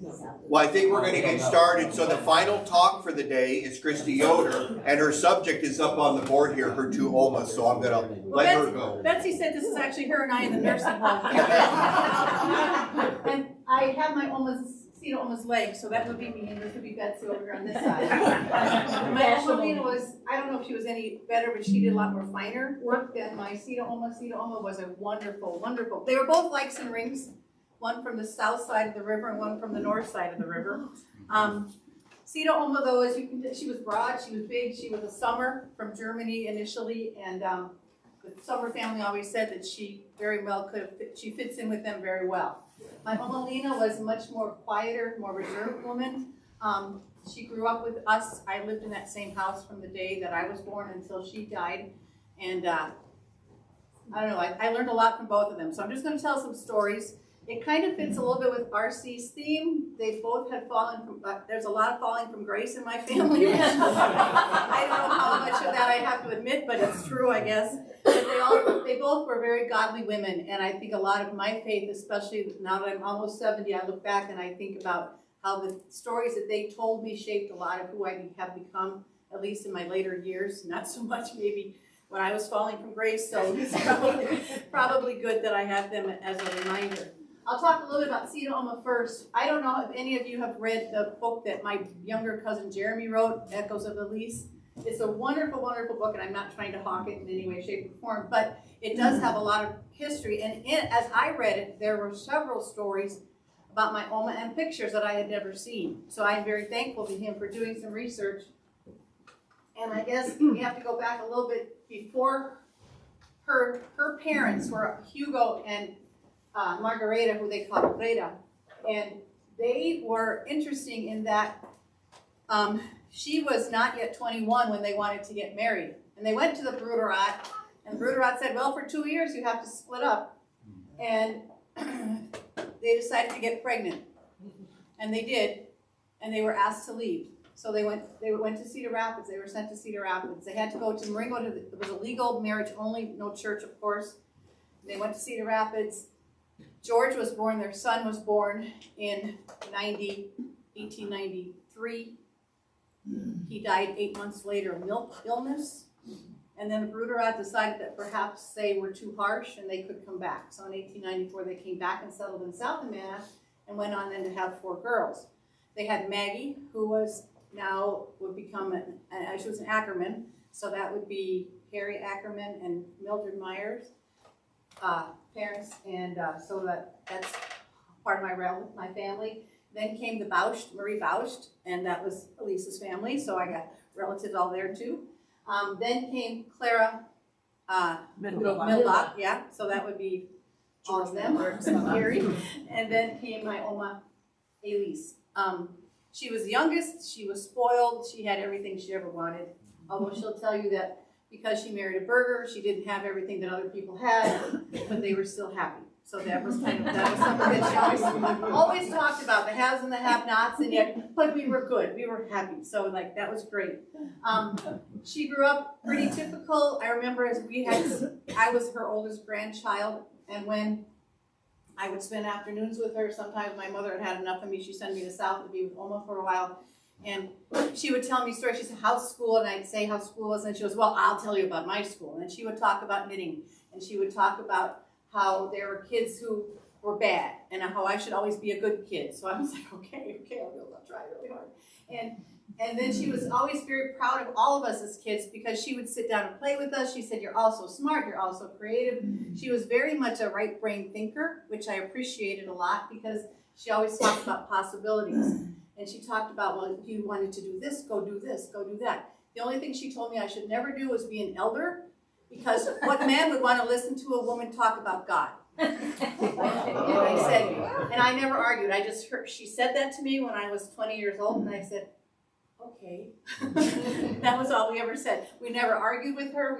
Well, I think we're going to get started. So the final talk for the day is Kristie Yoder, and her subject is up on the board here, her two omas. So I'm going to let her go. Betsy said this is actually her and I in the nursing home. And I have my Oma's leg, so that would be me, and this would be Betsy over here on this side. My Oma Lina was, I don't know if she was any better, but she did a lot more finer work than my Oma. Oma was a wonderful, wonderful. They were both likes and rings. One from the south side of the river and one from the north side of the river. Oma, though, as you can, she was broad, she was big, she was a Summer from Germany initially, and the Summer family always said that she very well could have, she fits in with them very well. My Oma Lina was a much more quieter, more reserved woman. She grew up with us. I lived in that same house from the day that I was born until she died, and I don't know, I learned a lot from both of them. So I'm just going to tell some stories. It kind of fits a little bit with RC's theme. They both had fallen from, there's a lot of falling from grace in my family. I don't know how much of that I have to admit, but it's true, I guess. But they both were very godly women, and I think a lot of my faith, especially now that I'm almost 70, I look back and I think about how the stories that they told me shaped a lot of who I have become, at least in my later years, not so much maybe when I was falling from grace, so it's probably good that I have them as a reminder. I'll talk a little bit about Oma first. I don't know if any of you have read the book that my younger cousin Jeremy wrote, Echoes of Elise. It's a wonderful, wonderful book, and I'm not trying to hawk it in any way, shape, or form, but it does have a lot of history. And as I read it, there were several stories about my Oma and pictures that I had never seen. So I'm very thankful to him for doing some research. And I guess we have to go back a little bit before her parents were Hugo and Margareta, who they called Reda, and they were interesting in that she was not yet 21 when they wanted to get married. And they went to the Bruderat, and the Bruderat said, well, for 2 years you have to split up. And they decided to get pregnant. And they did, and they were asked to leave. So they went to Cedar Rapids. They were sent to Cedar Rapids. They had to go to Maringo. It was a legal marriage only, no church, of course. They went to Cedar Rapids. George was born, their son was born in 1893. He died 8 months later of milk illness. And then the Bruderat decided that perhaps they were too harsh and they could come back. So in 1894, they came back and settled in South Amana and went on then to have 4 girls. They had Maggie, who was now would become she was an Ackerman. So that would be Harry Ackerman and Mildred Myers. Parents, and so that's part of my family. Then came the Bauscht, Marie Bauscht, and that was Elise's family, so I got relatives all there too. Then came Clara Midlock, yeah, so that would be all of them, or Harry. And then came my Oma Elise. She was the youngest, she was spoiled, she had everything she ever wanted, although she'll tell you that because she married a burgher, she didn't have everything that other people had, but they were still happy. So that was something that she always talked about, the haves and the have-nots, and yet, but we were good, we were happy. So like that was great. She grew up pretty typical. I remember I was her oldest grandchild, and when I would spend afternoons with her, sometimes my mother had enough of me. She'd send me to South to be with Oma for a while. And she would tell me stories. She said, how's school? And I'd say how school was. And she goes, well, I'll tell you about my school. And then she would talk about knitting. And she would talk about how there were kids who were bad and how I should always be a good kid. So I was like, okay, I'll try really hard. And then she was always very proud of all of us as kids because she would sit down and play with us. She said, you're all so smart. You're all so creative. She was very much a right-brain thinker, which I appreciated a lot because she always talked about possibilities. And she talked about, well, if you wanted to do this, go do that. The only thing she told me I should never do was be an elder, because what man would want to listen to a woman talk about God? And I said, and I never argued. I just heard, she said that to me when I was 20 years old, and I said, okay. That was all we ever said. We never argued with her.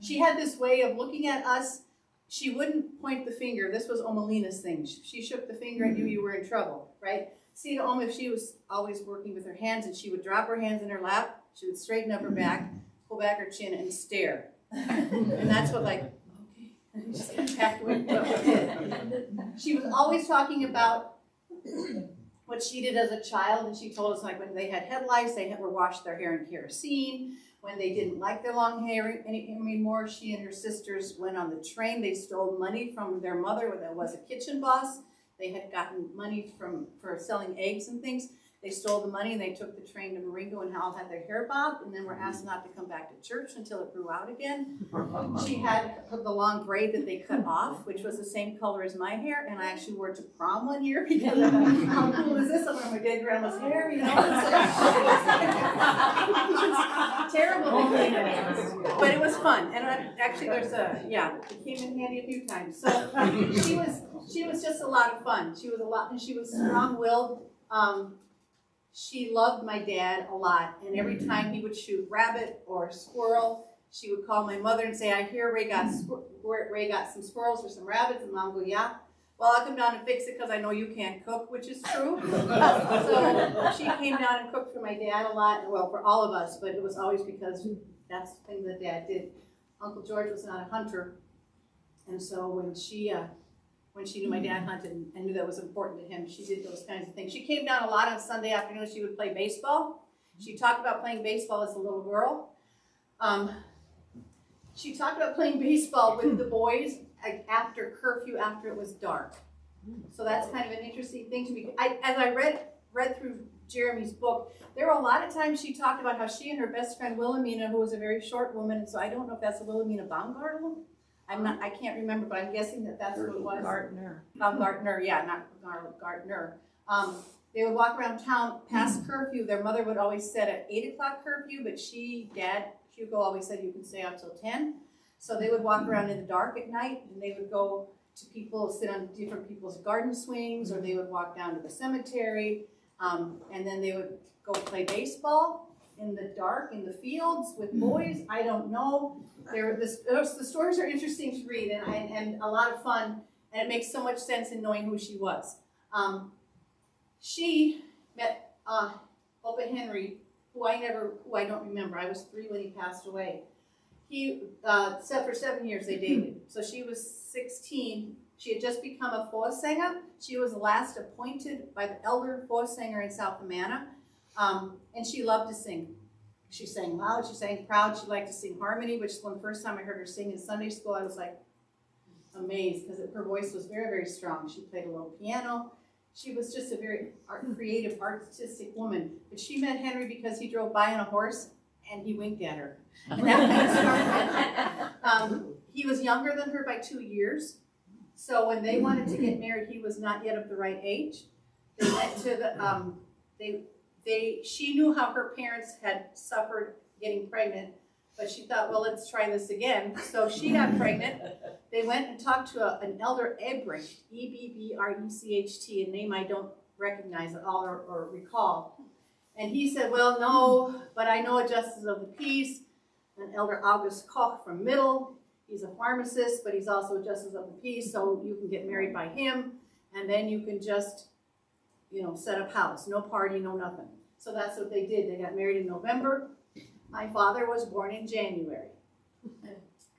She had this way of looking at us. She wouldn't point the finger. This was Oma Lina's thing. She shook the finger at you, you were in trouble, right? See, Oma, if she was always working with her hands and she would drop her hands in her lap, she would straighten up her back, pull back her chin, and stare. And that's what, like, okay, just back away. She was always talking about what she did as a child, and she told us like when they had head lice, they were washed their hair in kerosene. When they didn't like their long hair anymore, she and her sisters went on the train. They stole money from their mother, that was a kitchen boss. They had gotten money for selling eggs and things. They stole the money and they took the train to Marengo and all had their hair bobbed, and then were asked not to come back to church until it grew out again. She had the long braid that they cut off, which was the same color as my hair, and I actually wore it to prom one year because I thought, how cool is this? I'm wearing my dead grandma's hair, you know? Terrible, but it was fun. And actually, it came in handy a few times. So she was just a lot of fun. She was strong-willed. She loved my dad a lot, and every time he would shoot rabbit or squirrel, she would call my mother and say, I hear Ray got some squirrels or some rabbits, and Mom would go, yeah. Well, I'll come down and fix it because I know you can't cook, which is true. So she came down and cooked for my dad a lot, well, for all of us, but it was always because that's the thing that Dad did. Uncle George was not a hunter, and so when she knew my dad hunted and knew that was important to him, she did those kinds of things. She came down a lot on Sunday afternoons. She would play baseball. She talked about playing baseball as a little girl. She talked about playing baseball with the boys after curfew, after it was dark. So that's kind of an interesting thing to me. As I read through Jeremy's book, there were a lot of times she talked about how she and her best friend Wilhelmina, who was a very short woman, and so I don't know if that's a Wilhelmina Baumgartner. I can't remember, but I'm guessing that's what it was. Baumgartner, yeah, not Gardner. They would walk around town past curfew. Their mother would always set an 8 o'clock curfew, but Hugo always said you can stay out till 10. So they would walk around in the dark at night, and they would go to sit on different people's garden swings, or they would walk down to the cemetery, and then they would go play baseball in the dark, in the fields with boys. I don't know. The stories are interesting to read and a lot of fun, and it makes so much sense in knowing who she was. She met Opa Henry, who I don't remember. I was 3 when he passed away. He for 7 years they dated. So she was 16. She had just become a Vorsänger. She was last appointed by the elder Vorsänger in South Amana, and she loved to sing. She sang loud, she sang proud, she liked to sing harmony, which when the first time I heard her sing in Sunday school, I was like amazed because her voice was very, very strong. She played a little piano. She was just a very creative, artistic woman. But she met Henry because he drove by on a horse and he winked at her. And that kind of started. He was younger than her by 2 years. So when they wanted to get married, he was not yet of the right age. They went to the, she knew how her parents had suffered getting pregnant, but she thought, well, let's try this again. So she got pregnant. They went and talked to an elder Ebrecht, E-B-B-R-E-C-H-T, a name I don't recognize at all or recall. And he said, well, no, but I know a justice of the peace, an elder August Koch from Middle. He's a pharmacist, but he's also a justice of the peace, so you can get married by him, and then you can just set up house, no party, no nothing. So that's what they did. They got married in November. My father was born in January.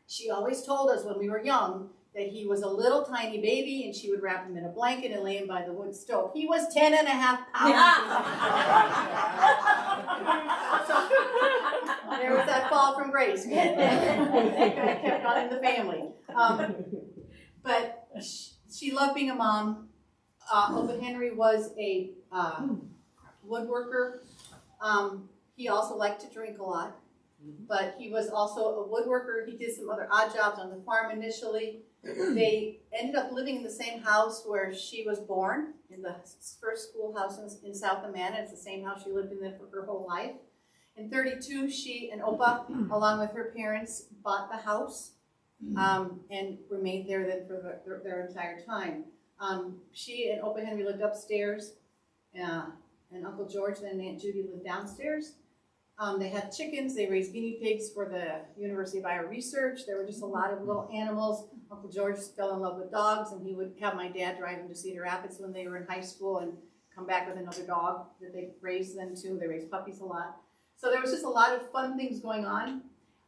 She always told us when we were young that he was a little tiny baby, and she would wrap him in a blanket and lay him by the wood stove. He was 10 and a half pounds. So there was that fall from grace. That kept on in the family. But she loved being a mom. Opa Henry was a woodworker. He also liked to drink a lot, but he was also a woodworker. He did some other odd jobs on the farm initially. They ended up living in the same house where she was born, in the first schoolhouse in South Amana. It's the same house she lived in there for her whole life. In 1932, she and Opa, along with her parents, bought the house and remained there then for their entire time. She and Opa Henry lived upstairs, and Uncle George and Aunt Judy lived downstairs. They had chickens. They raised guinea pigs for the University of Iowa research. There were just a lot of little animals. Uncle George fell in love with dogs, and he would have my dad drive him to Cedar Rapids when they were in high school and come back with another dog that they raised then too. They raised puppies a lot. So there was just a lot of fun things going on.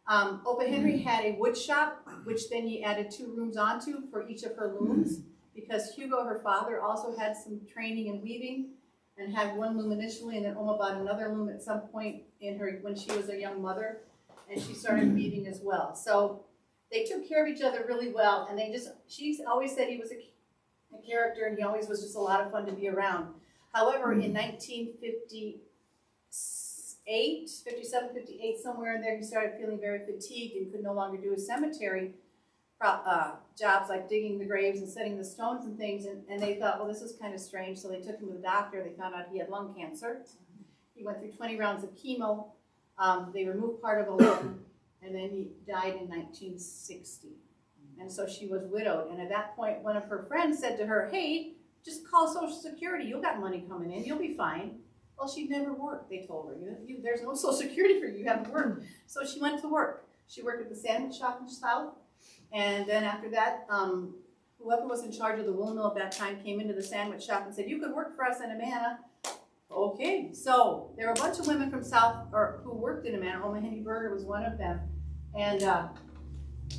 Opa Henry had a wood shop, which then he added 2 rooms onto for each of her looms, because Hugo, her father, also had some training in weaving. and had one loom initially, and then Oma bought another loom at some point in her, when she was a young mother, and she started weaving as well. So they took care of each other really well, and she always said he was a character, and he always was just a lot of fun to be around. However, in 1957, 58, somewhere in there, he started feeling very fatigued and could no longer do his cemetery jobs like digging the graves and setting the stones and things, and they thought, well, this is kind of strange, so they took him to the doctor. They found out he had lung cancer. He went through 20 rounds of chemo. They removed part of a lung, and then he died in 1960. And so she was widowed, and at that point, one of her friends said to her, hey, just call Social Security. You'll got money coming in. You'll be fine. Well, she'd never worked, they told her. There's no Social Security for you. You haven't worked. So she went to work. She worked at the sandwich shop in South. And then after that, whoever was in charge of the wool mill at that time came into the sandwich shop and said, you could work for us in Amana. Okay. So there were a bunch of women from South who worked in Amana. Oma Berger was one of them. And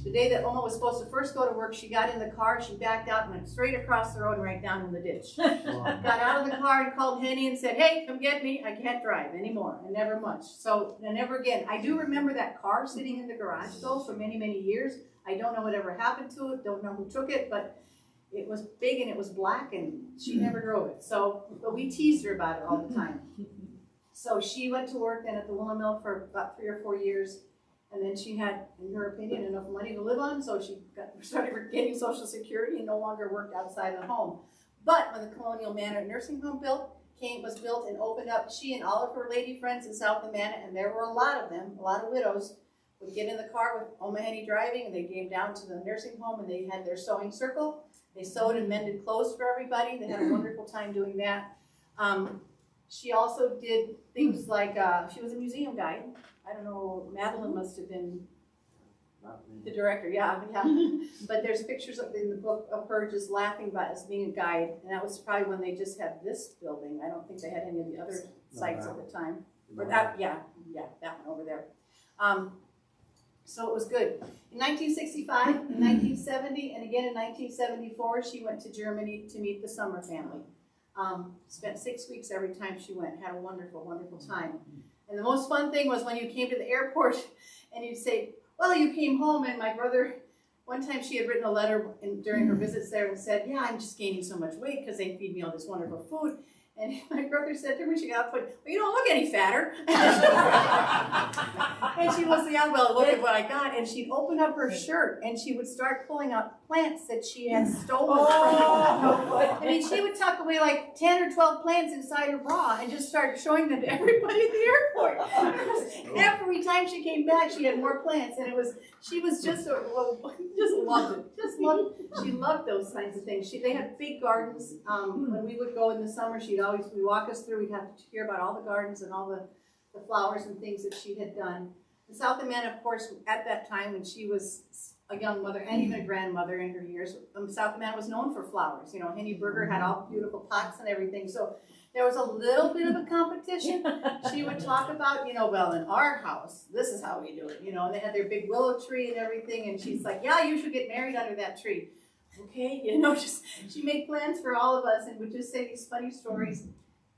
the day that Oma was supposed to first go to work, she got in the car, she backed out and went straight across the road and right down in the ditch. Got out of the car and called Henny and said, hey, come get me. I can't drive anymore, and never much. So, and never again. I do remember that car sitting in the garage, though, for many, many years. I don't know whatever happened to it, don't know who took it, but it was big and it was black, and she never drove it. So, but we teased her about it all the time. So she went to work then at the woolen mill for about 3 or 4 years. And then she had, in her opinion, enough money to live on, so she started getting Social Security and no longer worked outside the home. But when the Colonial Manor nursing home was built and opened up, she and all of her lady friends in South Amana, and there were a lot of them, a lot of widows, would get in the car with Oma Henny driving, and they came down to the nursing home, and they had their sewing circle. They sewed and mended clothes for everybody. They had a wonderful time doing that. She also did things like, she was a museum guide. I don't know, Madeline must have been the director, yeah. But there's pictures in the book of her just laughing about as being a guide, and that was probably when they just had this building. I don't think they had any of the other sites at the time. Or that, that one over there. So it was good. In 1965, in 1970, and again in 1974, she went to Germany to meet the Summer family. Spent 6 weeks every time she went, had a wonderful, wonderful time. And the most fun thing was when you came to the airport and you'd say, well, you came home, and my brother, one time she had written a letter during her visits there and said, yeah, I'm just gaining so much weight because they feed me all this wonderful food. And my brother said to her when she got up, well, you don't look any fatter. And she was, yeah, well, look at what I got. And she'd open up her shirt and she would start pulling out plants that she had stolen from her. I mean, she would tuck away like 10 or 12 plants inside her bra and just start showing them to everybody at the airport. Every time she came back, she had more plants. And she was just loved it. She loved those kinds of things. They had big gardens. When we would go in the summer, she'd always walk us through. We'd have to hear about all the gardens and all the flowers and things that she had done. In South Amana, of course, at that time when she was a young mother and even a grandmother in her years, South Amana was known for flowers. You know, Henny Berger had all beautiful pots and everything. So there was a little bit of a competition. She would talk about, well, in our house, this is how we do it, and they had their big willow tree and everything. And she's like, yeah, you should get married under that tree. Okay, she made plans for all of us and would just say these funny stories,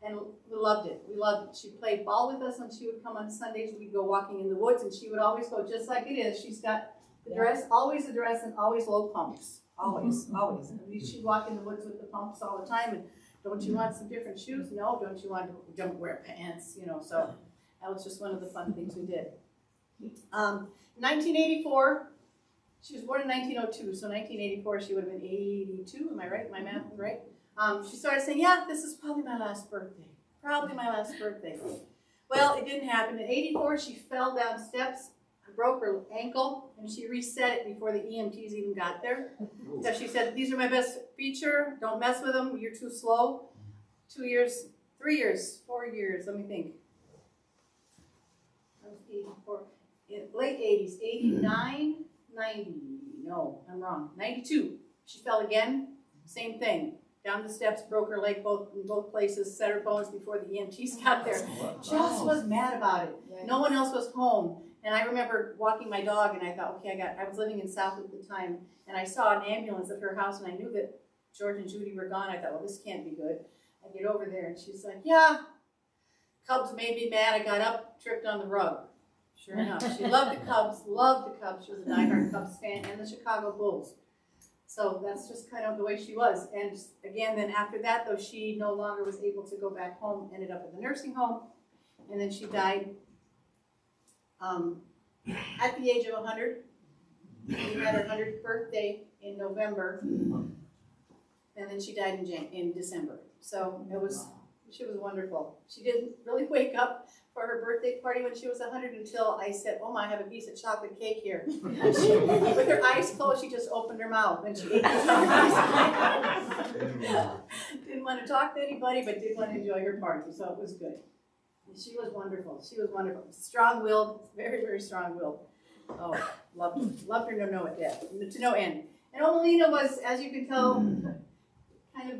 and we loved it. We loved it. She played ball with us when she would come on Sundays. We'd go walking in the woods, and she would always go just like it is. She's got the dress, always a dress, and always low pumps. Always, always. She'd walk in the woods with the pumps all the time, and don't you want some different shoes? No, don't wear pants, so that was just one of the fun things we did. 1984, she was born in 1902, so 1984 she would have been 82, am I right? My math is right? She started saying, yeah, this is probably my last birthday. Probably my last birthday. Well, it didn't happen. In 84, she fell down steps, broke her ankle, and she reset it before the EMTs even got there. So she said, these are my best feature. Don't mess with them. You're too slow. 2 years, 3 years, 4 years. Let me think. I was 84. Late 80s, 89, 90. No, I'm wrong. 92. She fell again. Same thing. Down the steps, broke her leg in both places, set her bones before the EMTs got there. Just was mad about it. No one else was home. And I remember walking my dog, and I thought, okay, I was living in South at the time, and I saw an ambulance at her house, and I knew that George and Judy were gone. I thought, well, this can't be good. I get over there and she's like, yeah, Cubs made me mad. I got up, tripped on the rug. Sure enough, she loved the Cubs, loved the Cubs. She was a diehard Cubs fan and the Chicago Bulls. So that's just kind of the way she was. And again, then after that, though, she no longer was able to go back home, ended up in the nursing home. And then she died at the age of 100. We had her 100th birthday in November. And then she died in December. So she was wonderful. She didn't really wake up for her birthday party when she was 100 until I said, Oma, I have a piece of chocolate cake here. And she, with her eyes closed, she just opened her mouth and she ate the chocolate cake. Didn't want to talk to anybody, but did want to enjoy her party, so it was good. And she was wonderful. She was wonderful. Strong-willed, very, very strong-willed. Oh, loved her to no end. And Oma Lina was, as you can tell, kind of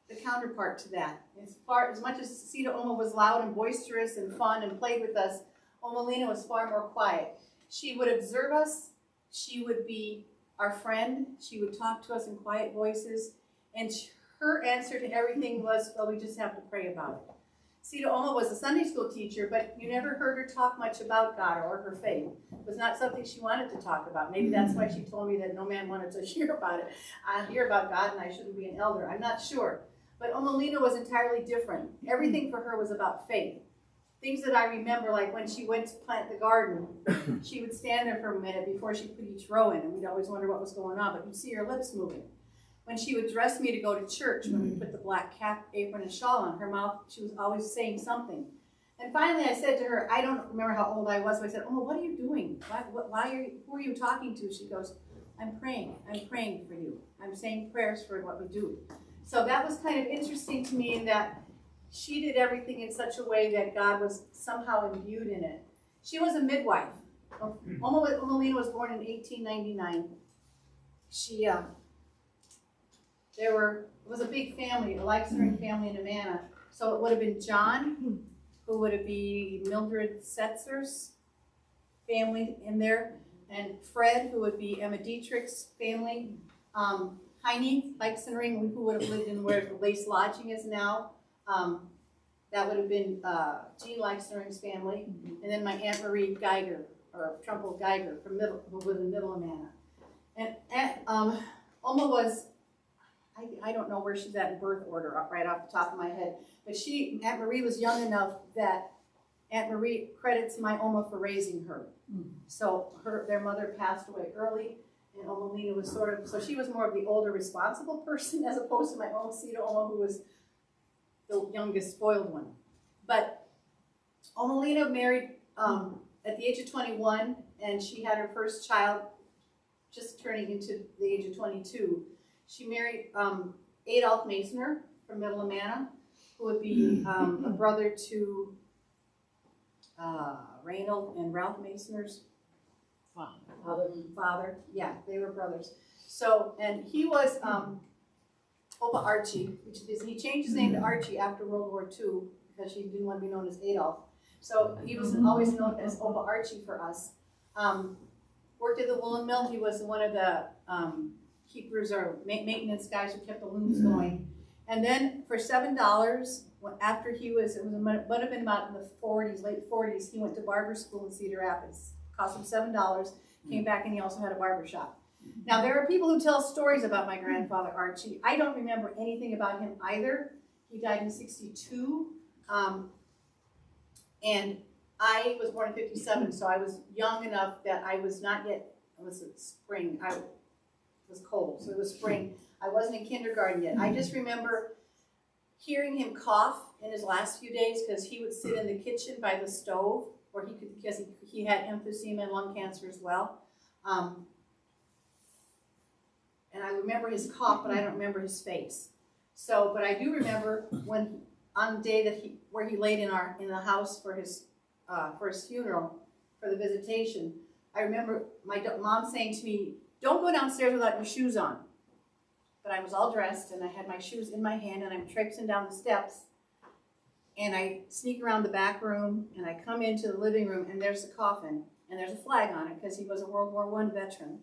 the counterpart to that. As much as Sita Oma was loud and boisterous and fun and played with us, Oma Lina was far more quiet. She would observe us. She would be our friend. She would talk to us in quiet voices. And her answer to everything was, well, we just have to pray about it. Sita Oma was a Sunday school teacher, but you never heard her talk much about God or her faith. It was not something she wanted to talk about. Maybe that's why she told me that no man wanted to hear about it. I hear about God and I shouldn't be an elder. I'm not sure. But Oma Lina was entirely different. Everything for her was about faith. Things that I remember, like when she went to plant the garden, she would stand there for a minute before she put each row in, and we'd always wonder what was going on, but you'd see her lips moving. When she would dress me to go to church, when we put the black cap, apron, and shawl on, her mouth, she was always saying something. And finally I said to her, I don't remember how old I was, but I said, Oma, what are you doing? Who are you talking to? She goes, I'm praying for you. I'm saying prayers for what we do. So that was kind of interesting to me in that she did everything in such a way that God was somehow imbued in it. She was a midwife. Oma Lina was born in 1899. It was a big family, a life-serving family in Amana. So it would have been John, who would have been Mildred Setzer's family in there, and Fred, who would be Emma Dietrich's family. Heine Leixenring, who would have lived in where the Lace Lodging is now. That would have been Jean Leixenring's family. And then my Aunt Marie Geiger, or Trumbull Geiger, who was in Middle Amana. And Oma was, I don't know where she's at in birth order right off the top of my head, but Aunt Marie was young enough that Aunt Marie credits my Oma for raising her. So their mother passed away early. And Oma Lina was so she was more of the older responsible person as opposed to my own Sita Oma, who was the youngest spoiled one. But Oma Lina married at the age of 21, and she had her first child just turning into the age of 22. She married Adolph Masner from Middle Amana, who would be a brother to Reynold and Ralph Masner's father. Yeah, they were brothers. So, and he was Opa Archie, he changed his name to Archie after World War II because he didn't want to be known as Adolf. So he was always known as Opa Archie for us. Worked at the woolen mill. He was one of the keepers or maintenance guys who kept the looms going. And then for $7, after it would have been about in the 40s, late 40s, he went to barber school in Cedar Rapids. Cost him $7, came back, and he also had a barber shop. Now, there are people who tell stories about my grandfather, Archie. I don't remember anything about him either. He died in 62, and I was born in 57, so I was young enough that I was not yet, it was spring, it was cold, so it was spring. I wasn't in kindergarten yet. I just remember hearing him cough in his last few days because he would sit in the kitchen by the stove, or because he had emphysema and lung cancer as well. And I remember his cough, but I don't remember his face. So, but I do remember on the day where he laid in the house for his funeral, for the visitation. I remember my mom saying to me, "Don't go downstairs without your shoes on." But I was all dressed and I had my shoes in my hand and I'm traipsing down the steps. And I sneak around the back room, and I come into the living room, and there's a coffin, and there's a flag on it because he was a World War I veteran.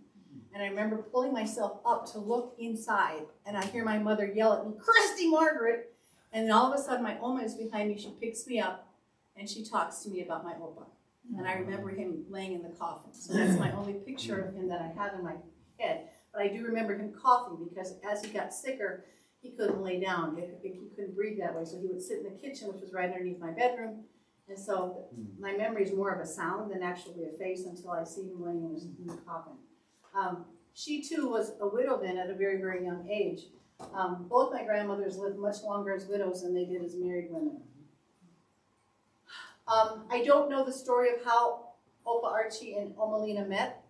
And I remember pulling myself up to look inside, and I hear my mother yell at me, "Kristie, Margaret!" And then all of a sudden, my Oma is behind me, she picks me up, and she talks to me about my Opa. And I remember him laying in the coffin. So that's my only picture of him that I have in my head. But I do remember him coughing, because as he got sicker, he couldn't lay down. He couldn't breathe that way. So he would sit in the kitchen, which was right underneath my bedroom. And so my memory is more of a sound than actually a face until I see him laying in the coffin. She too was a widow then at a very, very young age. Both my grandmothers lived much longer as widows than they did as married women. I don't know the story of how Opa Archie and Oma Lina met,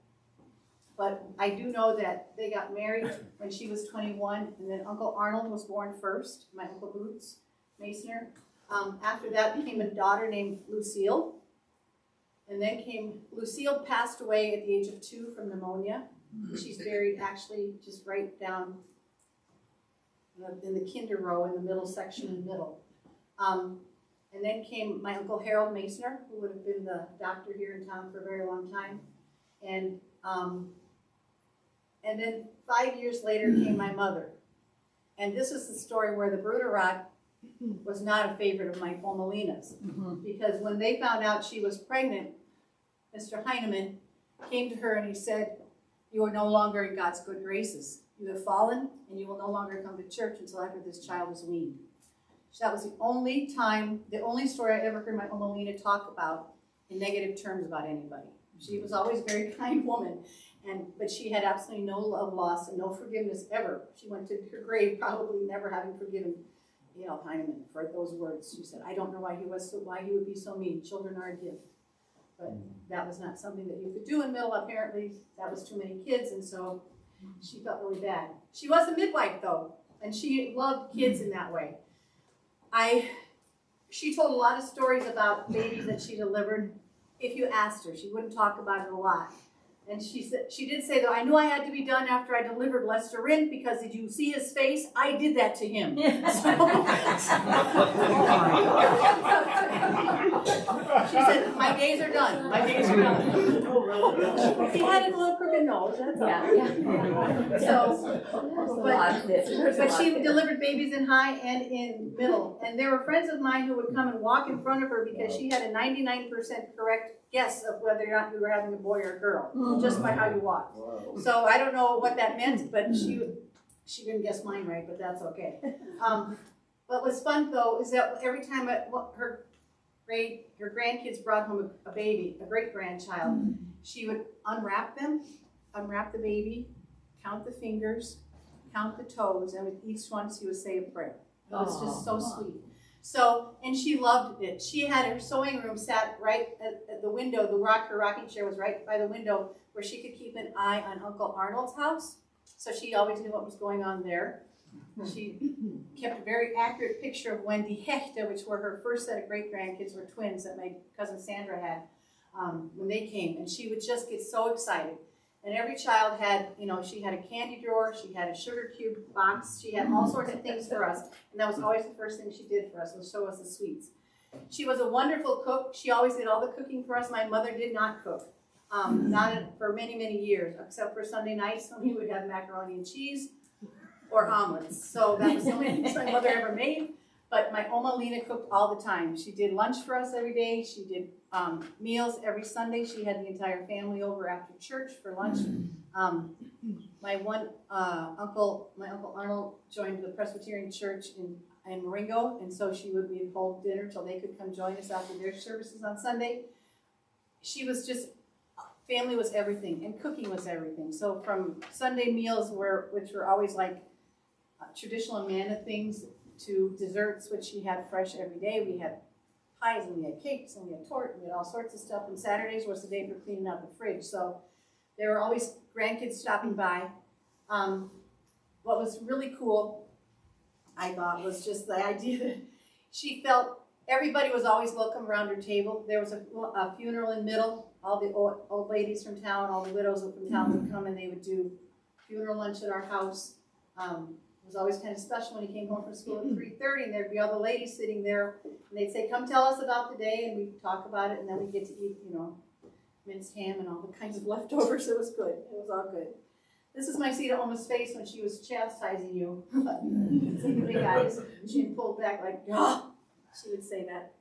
but I do know that they got married when she was 21, and then Uncle Arnold was born first, my Uncle Boots Masoner. After that came a daughter named Lucille, and then Lucille passed away at the age of 2 from pneumonia. She's buried actually just right down in the kinder row in the middle section in the middle. And then came my Uncle Harold Masoner, who would have been the doctor here in town for a very long time. And then 5 years later came my mother. And this is the story where the Bruderot was not a favorite of my Oma Lina's. Because when they found out she was pregnant, Mr. Heinemann came to her and he said, "You are no longer in God's good graces. You have fallen, and you will no longer come to church until after this child is weaned." So that was the only story I ever heard my Oma Lina talk about in negative terms about anybody. She was always a very kind woman, but she had absolutely no love lost and no forgiveness ever. She went to her grave probably never having forgiven Heinemann for those words. She said, "I don't know why he would be so mean. Children are a gift." But that was not something that you could do in Middle. Apparently, that was too many kids, and so she felt really bad. She was a midwife, though, and she loved kids in that way. She told a lot of stories about babies that she delivered. If you asked her, she wouldn't talk about it a lot. And she did say, though, "I knew I had to be done after I delivered Lester Rint, because did you see his face? I did that to him." She said, "My days are done. My days are done." He had a little crooked nose, that's all. But she delivered babies in high and in middle. And there were friends of mine who would come and walk in front of her because she had a 99% correct guess of whether or not you were having a boy or a girl, just by how you walked. So I don't know what that meant, but she didn't guess mine right, but that's okay. What was fun, though, is that every time her grandkids brought home a baby, a great-grandchild, she would unwrap the baby, count the fingers, count the toes, and with each one she would say a prayer. It was just so sweet. And she loved it. She had her sewing room sat right at the window. Her rocking chair was right by the window where she could keep an eye on Uncle Arnold's house. So she always knew what was going on there. She kept a very accurate picture of when die Hechte, which were her first set of great-grandkids, were twins that my cousin Sandra had when they came. And she would just get so excited. And every child had, she had a candy drawer, she had a sugar cube box, she had all sorts of things for us. And that was always the first thing she did for us, was show us the sweets. She was a wonderful cook. She always did all the cooking for us. My mother did not cook, for many, many years, except for Sunday nights when we would have macaroni and cheese or omelets. So that was the only things my mother ever made. But my Oma Lina cooked all the time. She did lunch for us every day. She did meals every Sunday. She had the entire family over after church for lunch. My Uncle Arnold joined the Presbyterian Church in Marengo, and so she would be hold dinner till they could come join us after their services on Sunday. She was just, family was everything, and cooking was everything. So from Sunday meals, which were always like traditional Amana things, to desserts, which she had fresh every day. We had pies, and we had cakes, and we had torte, and we had all sorts of stuff. And Saturdays was the day for cleaning out the fridge. So there were always grandkids stopping by. What was really cool, I thought, was just the idea that she felt everybody was always welcome around her table. There was a funeral in the middle. All the old ladies from town, all the widows from town would come, and they would do funeral lunch at our house. It was always kind of special when he came home from school at 3:30, and there'd be all the ladies sitting there, and they'd say, "Come tell us about the day," and we'd talk about it, and then we'd get to eat, minced ham and all the kinds of leftovers. It was good. It was all good. This is my Cita Oma's face when she was chastising you. Secretly, guys, she'd pull back like, oh, she would say that.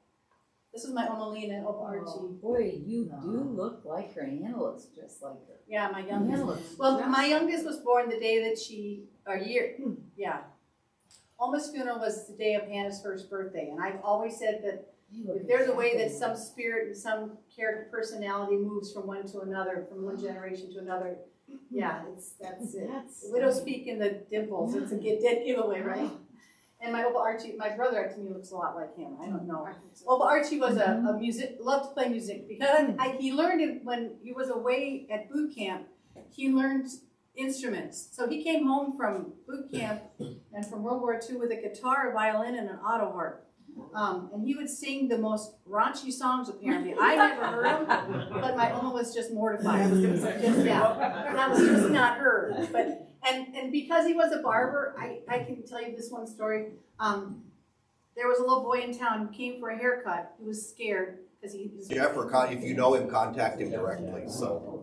This is my Oma Lina and Oma Archie. Boy, you do look like her, and Hannah looks just like her. Yeah, my Hannah youngest. looks Well, just my youngest was born the day that yeah. Oma's funeral was the day of Hannah's first birthday, and I've always said that You look if there's a way exactly that some spirit and some character personality moves from one to another, from one generation to another, yeah, that's it. The widow speak in the dimples, it's a dead giveaway, right? And my Opa Archie, my brother to me looks a lot like him, I don't know. Opa Archie was a music, loved to play music, because he learned it when he was away at boot camp, he learned instruments. So he came home from boot camp and from World War II with a guitar, a violin, and an auto harp. And he would sing the most raunchy songs apparently. I never heard them, but my Oma was just mortified. That was just not her. But and because he was a barber, I can tell you this one story. There was a little boy in town who came for a haircut. He was scared because he was Jeff, or if you know him, contact him directly, so.